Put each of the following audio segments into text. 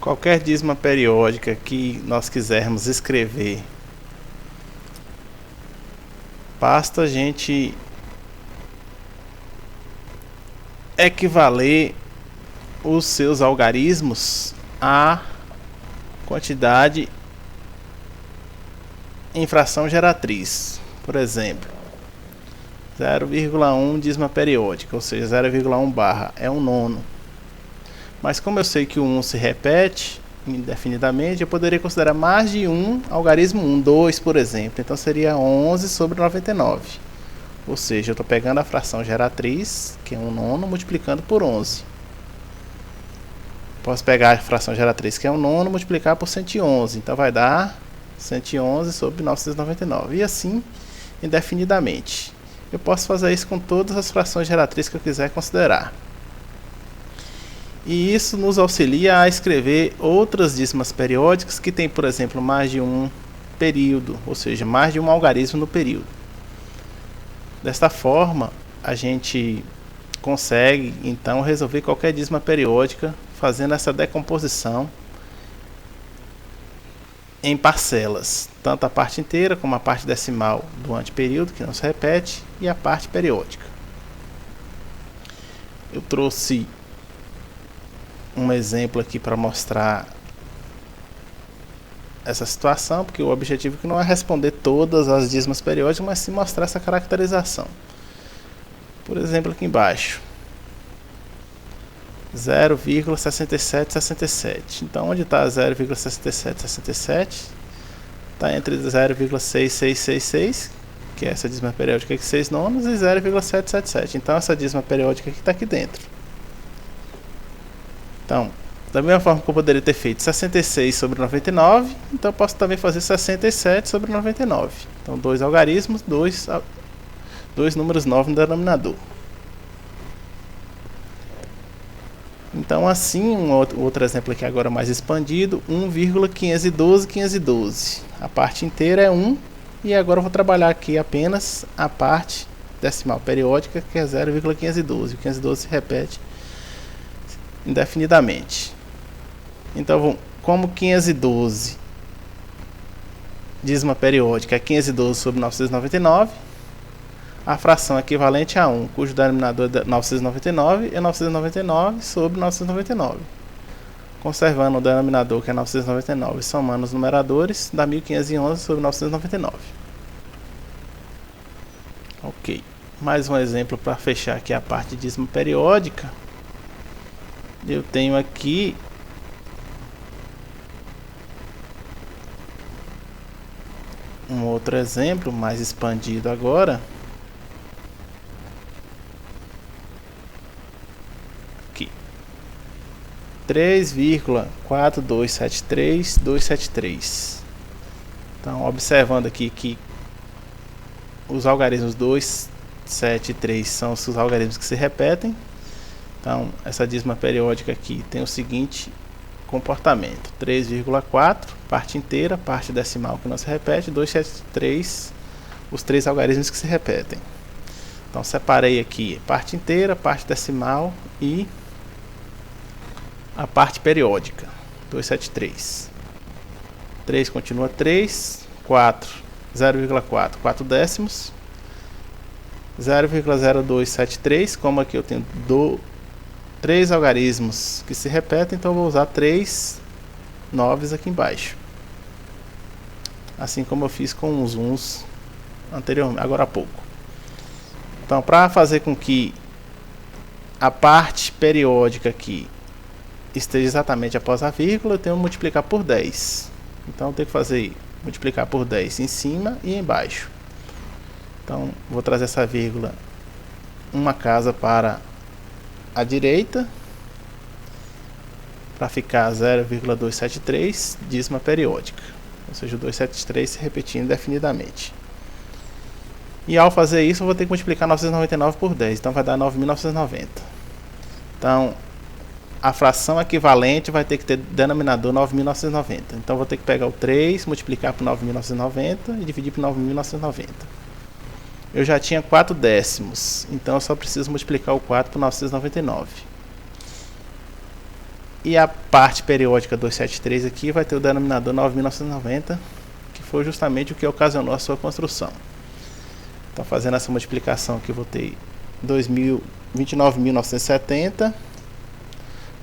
qualquer dízima periódica que nós quisermos escrever, basta a gente equivaler os seus algarismos à quantidade em fração geratriz. Por exemplo, 0,1 dízima periódica, ou seja, 0,1 barra é um nono. Mas como eu sei que o 1 se repete indefinidamente, eu poderia considerar mais de um algarismo 1, 2, por exemplo. Então seria 11 sobre 99. Ou seja, eu estou pegando a fração geratriz, que é um nono, multiplicando por 11. Posso pegar a fração geratriz, que é um nono, multiplicar por 111. Então vai dar 111 sobre 999. E assim, indefinidamente. Eu posso fazer isso com todas as frações geratrizes que eu quiser considerar. E isso nos auxilia a escrever outras dízimas periódicas que tem, por exemplo, mais de um período, ou seja, mais de um algarismo no período. Desta forma, a gente consegue, então, resolver qualquer dízima periódica fazendo essa decomposição em parcelas, tanto a parte inteira como a parte decimal do anteperíodo, que não se repete, e a parte periódica. Eu trouxe um exemplo aqui para mostrar essa situação, porque o objetivo aqui não é responder todas as dízimas periódicas, mas sim mostrar essa caracterização. Por exemplo, aqui embaixo, 0,6767. Então, onde está 0,6767? Está entre 0,6666, que é essa dízima periódica aqui, 6 nonos, e 0,777. Então, essa dízima periódica aqui está aqui dentro. Então, da mesma forma que eu poderia ter feito 66 sobre 99, então eu posso também fazer 67 sobre 99. Então, dois algarismos, dois números 9 no denominador. Então, assim, outro exemplo aqui agora mais expandido, 1,512,512. A parte inteira é 1, e agora eu vou trabalhar aqui apenas a parte decimal periódica, que é 0,512. O 512 se repete indefinidamente. Então, como 512 dízima periódica é 512 sobre 999, a fração equivalente a 1, cujo denominador é 999, é 999 sobre 999. Conservando o denominador, que é 999, somando os numeradores, dá 1511 sobre 999. Ok. Mais um exemplo para fechar aqui a parte de dízima periódica. Eu tenho aqui um outro exemplo mais expandido agora. Aqui, 3,4273273. Então, observando aqui que os algarismos 2, 7 e 3 são os algarismos que se repetem. Então, essa dízima periódica aqui tem o seguinte comportamento: 3,4, parte inteira, parte decimal que não se repete, 273, os três algarismos que se repetem. Então, separei aqui parte inteira, parte decimal e a parte periódica, 273. 3 continua 3, 4, 0,4, 4 décimos, 0,0273, como aqui eu tenho 3 algarismos que se repetem, então eu vou usar 3 noves aqui embaixo. Assim como eu fiz com os uns anteriormente, agora há pouco. Então, para fazer com que a parte periódica aqui esteja exatamente após a vírgula, eu tenho que multiplicar por 10. Então, eu tenho que fazer multiplicar por 10 em cima e embaixo. Então, vou trazer essa vírgula uma casa para a direita, para ficar 0,273 dízima periódica, ou seja, o 273 se repetindo indefinidamente. E ao fazer isso, eu vou ter que multiplicar 999 por 10, então vai dar 9.990. Então, a fração equivalente vai ter que ter denominador 9.990. Então, eu vou ter que pegar o 3, multiplicar por 9.990 e dividir por 9.990. Eu já tinha 4 décimos, então eu só preciso multiplicar o 4 por 999. E a parte periódica 273 aqui vai ter o denominador 9.990, que foi justamente o que ocasionou a sua construção. Então, fazendo essa multiplicação aqui, eu vou ter 29.970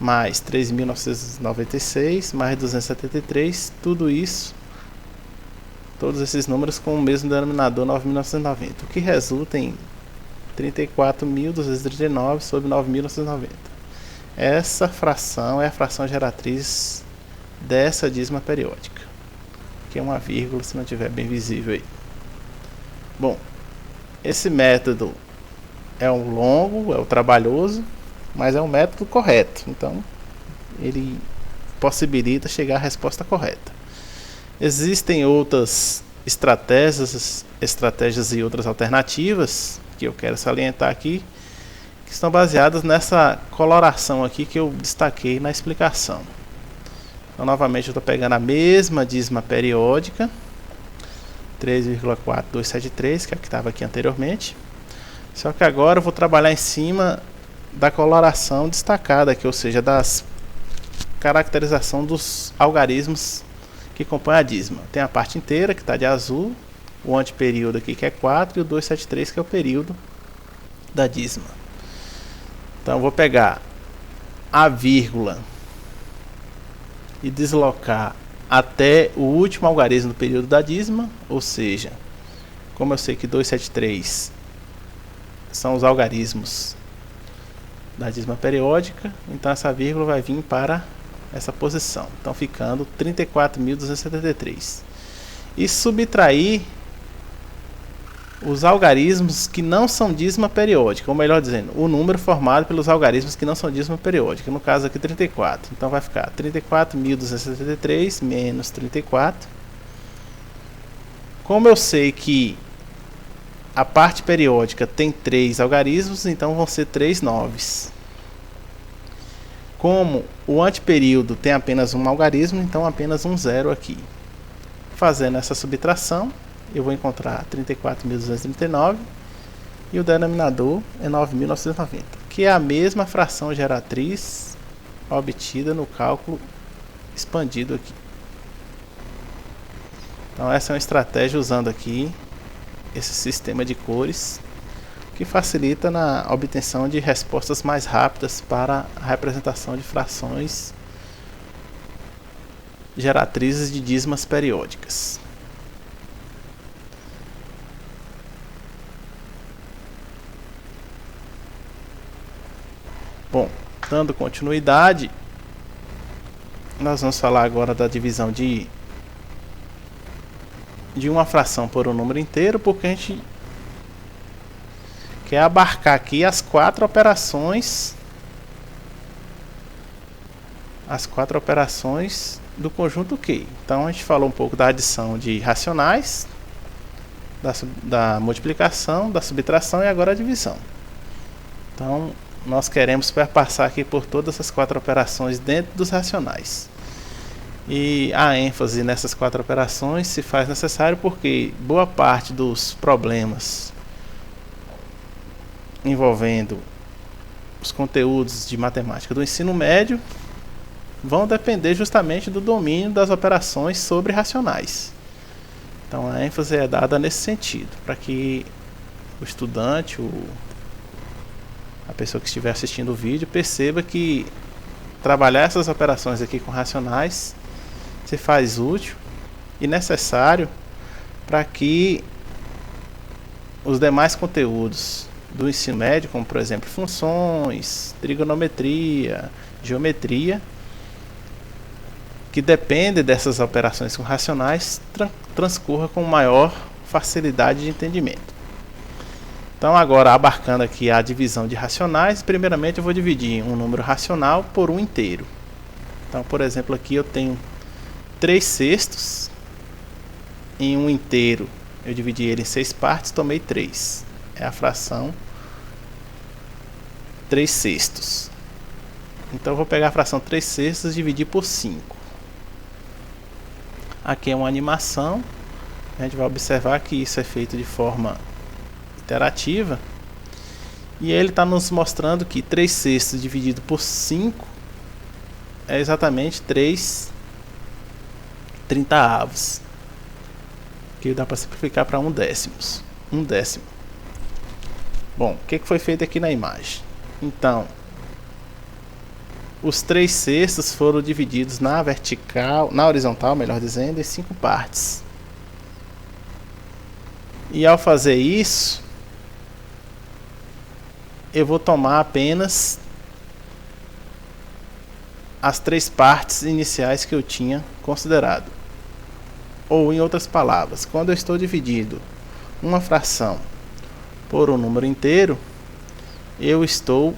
mais 3.996 mais 273, tudo isso, todos esses números com o mesmo denominador 9.990, o que resulta em 34.239 sobre 9.990. Essa fração é a fração geratriz dessa dízima periódica, que é uma vírgula, se não estiver bem visível aí. Bom, esse método é um longo, é o trabalhoso, mas é um método correto, então ele possibilita chegar à resposta correta. Existem outras estratégias e outras alternativas que eu quero salientar aqui, que estão baseadas nessa coloração aqui que eu destaquei na explicação. Então, novamente, eu estou pegando a mesma dízima periódica, 3,4273, que é a que estava aqui anteriormente, só que agora eu vou trabalhar em cima da coloração destacada aqui, ou seja, das caracterização dos algarismos que compõem a dízima. Tem a parte inteira que está de azul, o antiperíodo aqui que é 4 e o 273 que é o período da dízima. Então eu vou pegar a vírgula e deslocar até o último algarismo do período da dízima, ou seja, como eu sei que 273 são os algarismos da dízima periódica, então essa vírgula vai vir para essa posição, então ficando 34.273, e subtrair os algarismos que não são dízima periódica, ou melhor dizendo, o número formado pelos algarismos que não são dízima periódica, no caso aqui 34, então vai ficar 34.273 menos 34. Como eu sei que a parte periódica tem 3 algarismos, então vão ser 3 noves. Como o antiperíodo tem apenas um algarismo, então apenas um zero aqui. Fazendo essa subtração, eu vou encontrar 34.239 e o denominador é 9.990, que é a mesma fração geratriz obtida no cálculo expandido aqui. Então essa é uma estratégia usando aqui esse sistema de cores, que facilita na obtenção de respostas mais rápidas para a representação de frações geratrizes de dízimas periódicas. Bom, dando continuidade, nós vamos falar agora da divisão de uma fração por um número inteiro, porque a gente quer abarcar aqui as 4 operações do conjunto Q. Então a gente falou um pouco da adição de racionais, da multiplicação, da subtração e agora a divisão. Então nós queremos perpassar aqui por todas essas 4 operações dentro dos racionais. E a ênfase nessas 4 operações se faz necessário porque boa parte dos problemas envolvendo os conteúdos de matemática do ensino médio vão depender justamente do domínio das operações sobre racionais. Então a ênfase é dada nesse sentido, para que o estudante, a pessoa que estiver assistindo o vídeo, perceba que trabalhar essas operações aqui com racionais se faz útil e necessário para que os demais conteúdos do ensino médio, como por exemplo funções, trigonometria, geometria, que dependem dessas operações com racionais, transcorra com maior facilidade de entendimento. Então agora, abarcando aqui a divisão de racionais, primeiramente eu vou dividir um número racional por um inteiro. Então, por exemplo, aqui eu tenho 3/6 em um inteiro, eu dividi ele em 6 partes, tomei 3. É a fração 3/6. Então eu vou pegar a fração 3/6 e dividir por 5. Aqui é uma animação. A gente vai observar que isso é feito de forma iterativa. E ele está nos mostrando que 3/6 dividido por 5 é exatamente 3/30, que dá para simplificar para 1/10. 1/10. Bom, o que foi feito aqui na imagem? Então, os 3/6 foram divididos na horizontal, melhor dizendo, em 5 partes. E ao fazer isso, eu vou tomar apenas as 3 partes iniciais que eu tinha considerado. Ou, em outras palavras, quando eu estou dividindo uma fração por um número inteiro, eu estou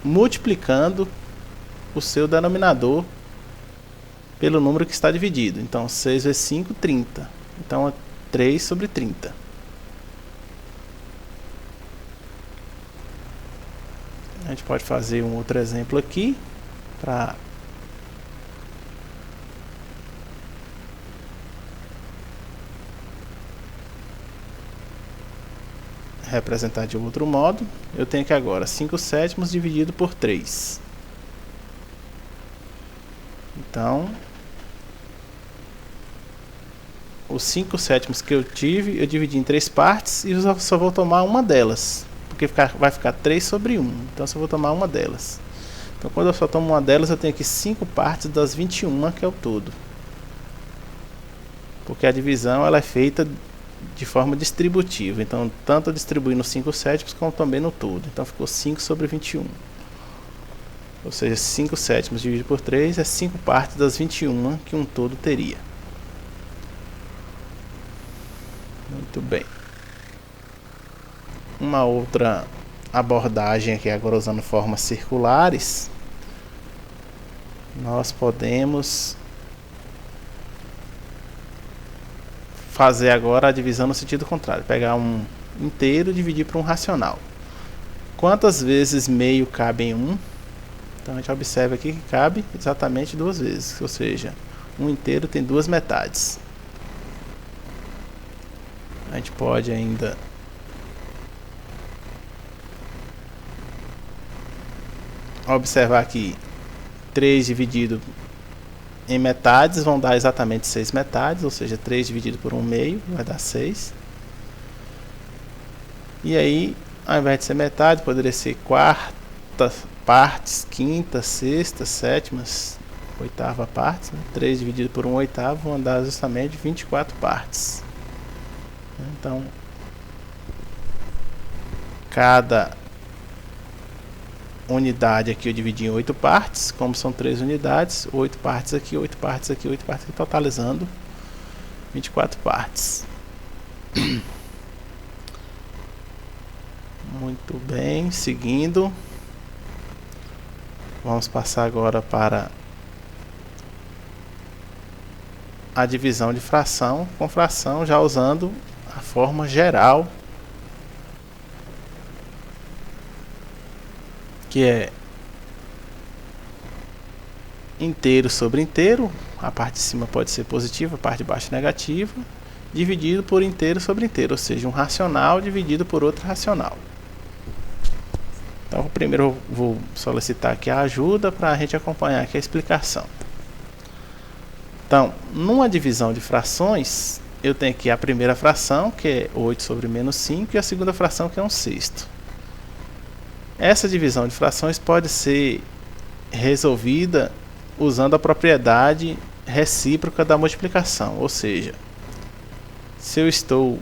multiplicando o seu denominador pelo número que está dividido. Então, 6 vezes 5, 30. Então, é 3/30. A gente pode fazer um outro exemplo aqui para representar de outro modo. Eu tenho aqui agora 5/7 dividido por 3. Então, os 5/7 que eu tive, eu dividi em 3 partes e eu só vou tomar uma delas, porque vai ficar 3/1. Então, só vou tomar uma delas. Então, quando eu só tomo uma delas, eu tenho aqui 5 partes das 21, que é o todo. Porque a divisão ela é feita de forma distributiva. Então, tanto eu distribuí nos 5/7 como também no todo. Então, ficou 5/21. Ou seja, 5/7 dividido por 3 é 5 partes das 21 que um todo teria. Muito bem. Uma outra abordagem aqui, agora usando formas circulares, nós podemos fazer agora a divisão no sentido contrário. Pegar um inteiro e dividir por um racional. Quantas vezes meio cabe em 1? Então a gente observa aqui que cabe exatamente 2 vezes. Ou seja, um inteiro tem 2 metades. A gente pode ainda observar que 3 dividido em metades vão dar exatamente 6 metades, ou seja, 3 dividido por 1 meio vai dar 6. E aí, ao invés de ser metade, poderia ser quartas partes, quintas, sextas, sétimas, oitava partes. 3 dividido por 1/8 vão dar justamente 24 partes. Então, cada unidade aqui eu dividi em 8 partes, como são 3 unidades, 8 partes aqui, 8 partes aqui, 8 partes aqui, totalizando 24 partes. Muito bem, seguindo, vamos passar agora para a divisão de fração, com fração já usando a forma geral, que é inteiro sobre inteiro, a parte de cima pode ser positiva, a parte de baixo negativa, dividido por inteiro sobre inteiro, ou seja, um racional dividido por outro racional. Então, primeiro eu vou solicitar aqui a ajuda para a gente acompanhar aqui a explicação. Então, numa divisão de frações, eu tenho aqui a primeira fração, que é 8 sobre menos 5, e a segunda fração, que é 1/6. Essa divisão de frações pode ser resolvida usando a propriedade recíproca da multiplicação, ou seja, se eu estou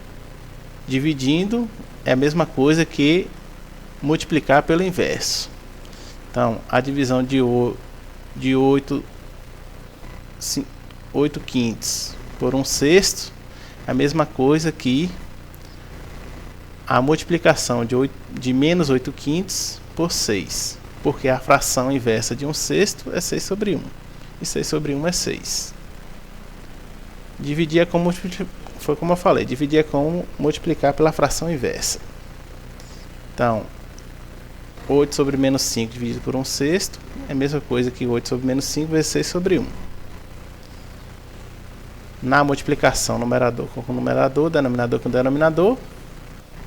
dividindo, é a mesma coisa que multiplicar pelo inverso. Então, a divisão de 8 quintos por 1/6 é a mesma coisa que a multiplicação de menos 8 quintos por 6, porque a fração inversa de 1/6 é 6/1, e 6/1 é 6. Dividir é como, foi como eu falei, dividir é como multiplicar pela fração inversa. Então, 8 sobre menos 5 dividido por 1/6 é a mesma coisa que 8 sobre menos 5 vezes 6/1. Na multiplicação, numerador com numerador, denominador com denominador,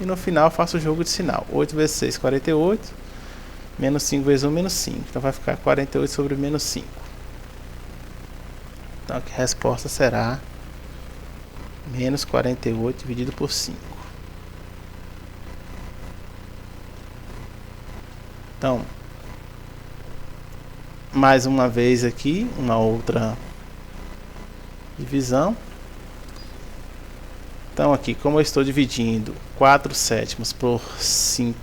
e no final faço o jogo de sinal. 8 vezes 6, 48. Menos 5 vezes 1, menos 5. Então vai ficar 48 sobre menos 5. Então aqui a resposta será menos 48 dividido por 5. Então, mais uma vez aqui, uma outra divisão. Então aqui, como eu estou dividindo 4 sétimos por 5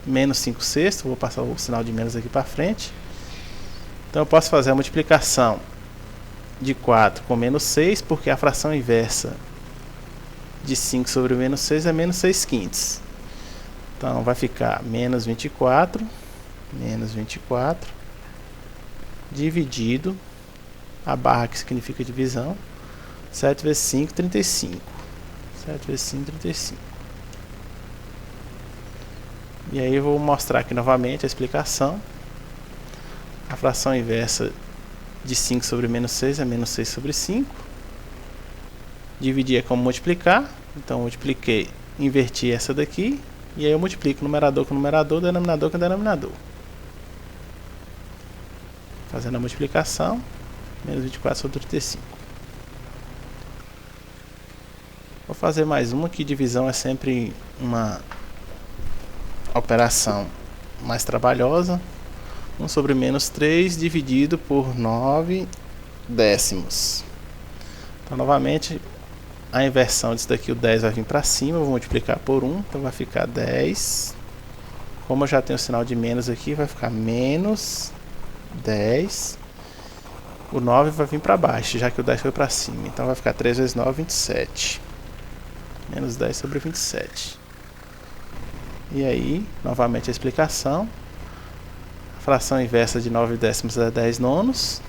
menos 5 sextos, vou passar o sinal de menos aqui para frente. Então eu posso fazer a multiplicação de 4 com menos 6, porque a fração inversa de 5 sobre menos 6 é menos 6 quintos. Então vai ficar menos 24 dividido, a barra que significa divisão, 7 vezes 5, 35. 7 vezes 5, 35. E aí eu vou mostrar aqui novamente a explicação. A fração inversa de 5 sobre menos 6 é menos 6 sobre 5. Dividir é como multiplicar. Então multipliquei, inverti essa daqui. E aí eu multiplico numerador com numerador, denominador com denominador. Fazendo a multiplicação, menos 24 sobre 35. Vou fazer mais uma, que divisão é sempre uma operação mais trabalhosa. 1 sobre menos 3 dividido por 9 décimos. Então novamente a inversão disso daqui, o 10 vai vir para cima, eu vou multiplicar por 1, então vai ficar 10. Como eu já tenho o sinal de menos aqui, vai ficar menos 10. O 9 vai vir para baixo, já que o 10 foi para cima, então vai ficar 3 vezes 9, 27. Menos 10 sobre 27. E aí, novamente a explicação. A fração inversa de 9 décimos é 10 nonos.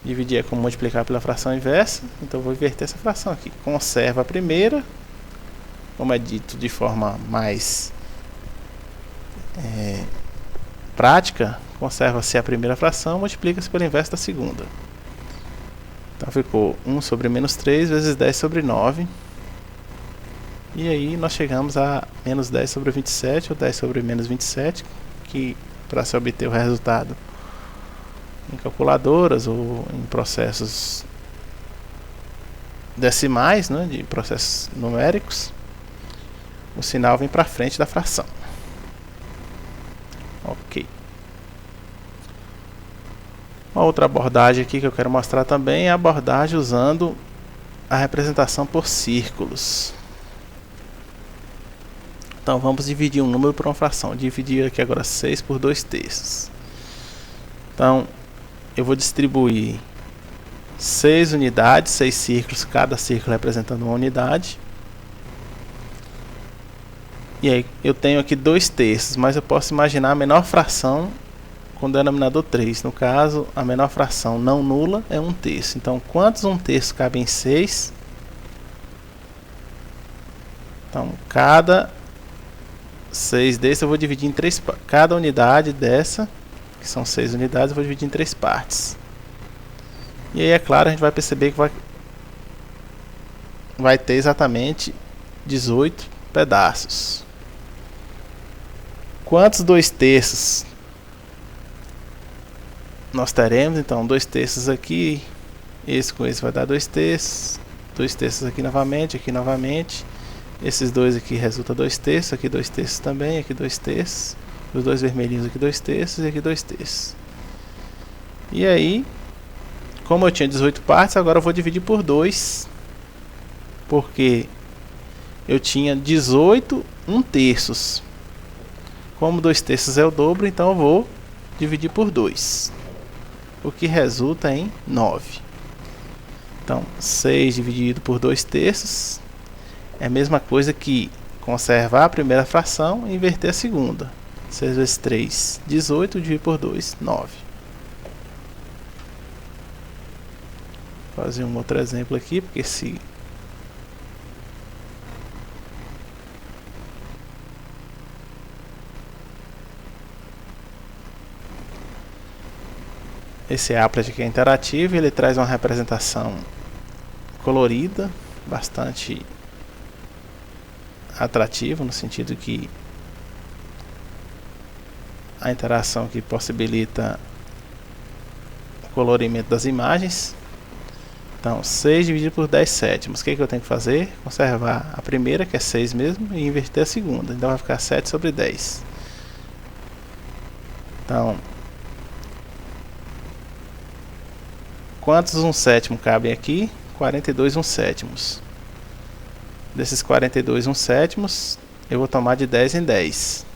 Dividir é como multiplicar pela fração inversa. Então eu vou inverter essa fração aqui. Conserva a primeira. Como é dito de forma mais prática, conserva-se a primeira fração, multiplica-se pela inversa da segunda. Então ficou 1 sobre menos 3 vezes 10 sobre 9. E aí nós chegamos a menos 10 sobre 27, ou 10 sobre menos 27, que para se obter o resultado em calculadoras ou em processos decimais, né, de processos numéricos, o sinal vem para frente da fração. Ok. Uma outra abordagem aqui que eu quero mostrar também é a abordagem usando a representação por círculos. Então vamos dividir um número por uma fração. Dividir aqui agora 6 por 2 terços. Então eu vou distribuir 6 unidades, 6 círculos, cada círculo representando uma unidade. E aí eu tenho aqui 2 terços, mas eu posso imaginar a menor fração com denominador 3. No caso, a menor fração não nula é 1 terço. Então quantos 1 terço cabem em 6? Então cada 6 desses eu vou dividir em 3 partes. Cada unidade dessa, que são 6 unidades, eu vou dividir em 3 partes. E aí, é claro, a gente vai perceber que vai ter exatamente 18 pedaços. Quantos 2 terços nós teremos? Então, 2 terços aqui, esse com esse vai dar 2 terços. 2 terços aqui novamente, aqui novamente. Esses dois aqui resulta 2 terços, aqui 2 terços também, aqui 2 terços. Os dois vermelhinhos aqui 2 terços e aqui 2 terços. E aí, como eu tinha 18 partes, agora eu vou dividir por 2. Porque eu tinha 18 1 terços. Como 2 terços é o dobro, então eu vou dividir por 2. O que resulta em 9. Então, 6 dividido por 2 terços é a mesma coisa que conservar a primeira fração e inverter a segunda. 6 vezes 3, 18, dividido por 2, 9. Vou fazer um outro exemplo aqui, porque esse applet aqui é interativo, ele traz uma representação colorida, bastante atrativo, no sentido que a interação que possibilita o colorimento das imagens. Então 6 dividido por 10 sétimos, o que eu tenho que fazer? Conservar a primeira, que é 6 mesmo, e inverter a segunda, então vai ficar 7 sobre 10. Então, quantos 1 sétimo cabem aqui? 42 1 sétimos. Desses 42 1 sétimos, eu vou tomar de 10 em 10.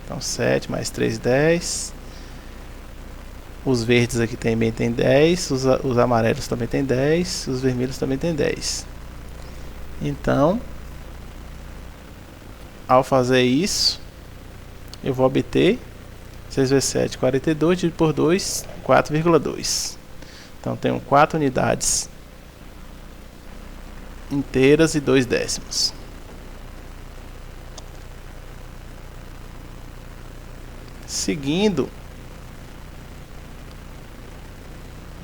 Então 7 mais 3, 10. Os verdes aqui também tem 10. Os amarelos também tem 10. Os vermelhos também tem 10. Então, ao fazer isso, eu vou obter 6 vezes 7, 42, dividido por 2, 4,2. Então tenho 4 unidades inteiras e 2 décimos. Seguindo,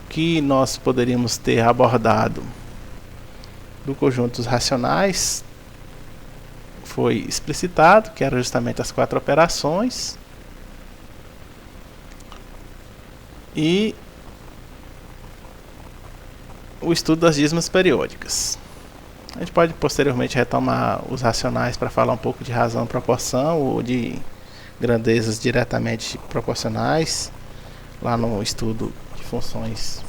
o que nós poderíamos ter abordado do conjunto dos racionais foi explicitado, que era justamente as 4 operações, e o estudo das dízimas periódicas. A gente pode posteriormente retomar os racionais para falar um pouco de razão, proporção ou de grandezas diretamente proporcionais, lá no estudo de funções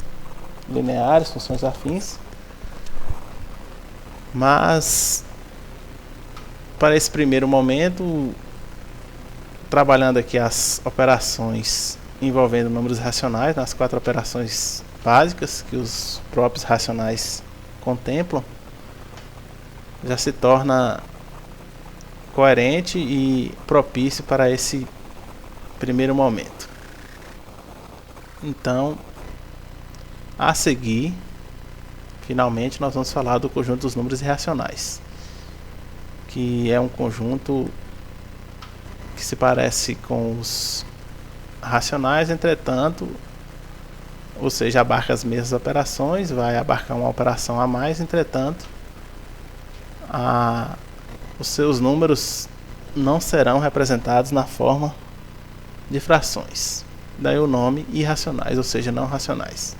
lineares, funções afins. Mas para esse primeiro momento, trabalhando aqui as operações envolvendo números racionais, nas 4 operações básicas que os próprios racionais contemplam, já se torna coerente e propício para esse primeiro momento. Então, a seguir, finalmente, nós vamos falar do conjunto dos números irracionais, que é um conjunto que se parece com os racionais, entretanto, ou seja, abarca as mesmas operações, vai abarcar uma operação a mais, entretanto, os seus números não serão representados na forma de frações. Daí o nome irracionais, ou seja, não racionais.